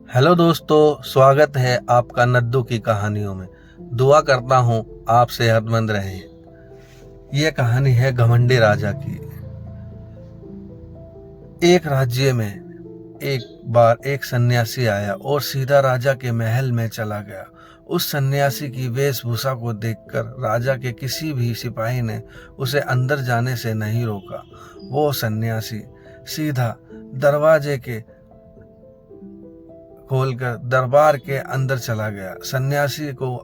Hello दोस्तों, स्वागत है आपका नद्दू की कहानियों में। दुआ करता हूँ आप सेहतमंद रहें। यह कहानी है घमंडी राजा की। एक राज्य में एक बार एक सन्यासी आया और सीधा राजा के महल में चला गया। उस सन्यासी की वेशभूषा को देखकर राजा के किसी भी सिपाही ने उसे अंदर जाने से नहीं रोका। वो सन्यासी सीधा दरवाजे के खोलकर दरबार के अंदर चला गया। सन्यासी को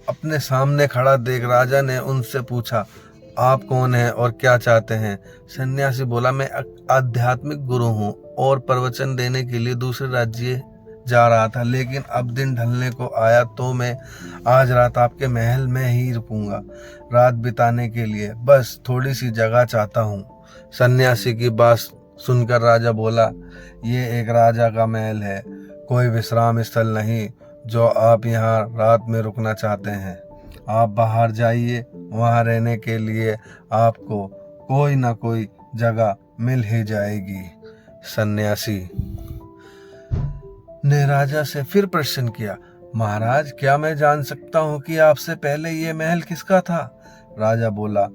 अपने सामने खड़ा देख राजा ने उनसे पूछा, आप कौन हैं और क्या चाहते हैं? सन्यासी बोला, मैं आध्यात्मिक गुरु हूँ और प्रवचन देने के लिए दूसरे राज्य जा रहा था, लेकिन अब दिन ढलने को आया तो मैं आज रात आपके महल में ही रुकूंगा, रात बिताने के लिए बस थोड़ी सी जगह चाहता हूँ। सन्यासी की बात सुनकर राजा बोला, ये एक राजा का महल है, कोई विश्राम स्थल नहीं जो आप यहाँ रात में रुकना चाहते हैं। आप बाहर जाइए, वहाँ रहने के लिए आपको कोई ना कोई जगह मिल ही जाएगी। सन्यासी ने राजा से फिर प्रश्न किया, महाराज क्या मैं जान सकता हूँ कि आपसे पहले ये महल किसका था? राजा बोला,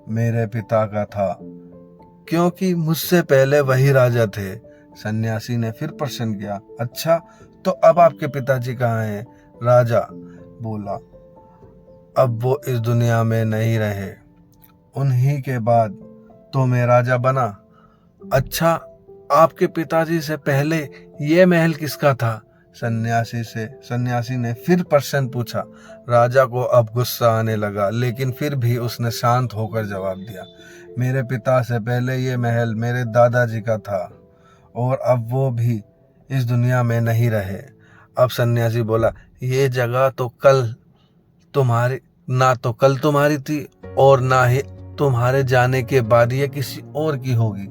मेरे पिता का था, क्योंकि मुझसे पहले वही राजा थे। सन्यासी ने फिर प्रश्न किया, अच्छा तो अब आपके पिताजी कहाँ हैं? राजा बोला, अब वो इस दुनिया में नहीं रहे, उन्हीं के बाद तो मैं राजा बना। अच्छा, आपके पिताजी से पहले ये महल किसका था? सन्यासी ने फिर प्रश्न पूछा। राजा को अब गुस्सा आने लगा, लेकिन फिर भी उसने शांत होकर जवाब दिया, मेरे पिता से पहले ये महल मेरे दादाजी का था और अब वो भी इस दुनिया में नहीं रहे। अब सन्यासी बोला, ये जगह तो कल तुम्हारी थी और ना ही तुम्हारे जाने के बाद ये किसी और की होगी।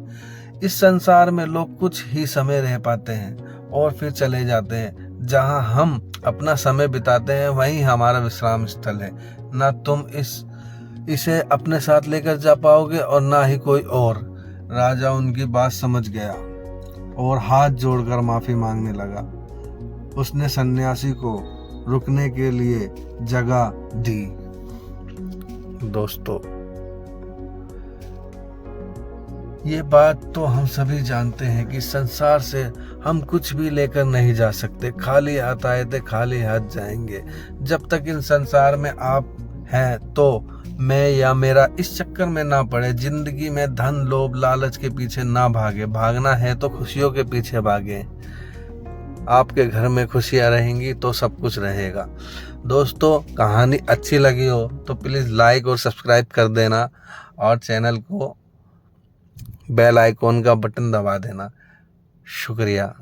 इस संसार में लोग कुछ ही समय रह पाते हैं और फिर चले जाते हैं। जहां हम अपना समय बिताते हैं वहीं हमारा विश्राम स्थल है। ना तुम इसे अपने साथ लेकर जा पाओगे और ना ही कोई और। राजा उनकी बात समझ गया और हाथ जोड़कर माफी मांगने लगा। उसने सन्यासी को रुकने के लिए जगह दी। दोस्तों, ये बात तो हम सभी जानते हैं कि संसार से हम कुछ भी लेकर नहीं जा सकते। खाली हाथ आए थे, खाली हाथ जाएंगे। जब तक इन संसार में आप हैं तो मैं या मेरा इस चक्कर में ना पड़े। जिंदगी में धन लोभ लालच के पीछे ना भागे। भागना है तो खुशियों के पीछे भागे। आपके घर में खुशियां रहेंगी तो सब कुछ रहेगा। दोस्तों, कहानी अच्छी लगी हो तो प्लीज़ लाइक और सब्सक्राइब कर देना और चैनल को बेल आइकॉन का बटन दबा देना। शुक्रिया।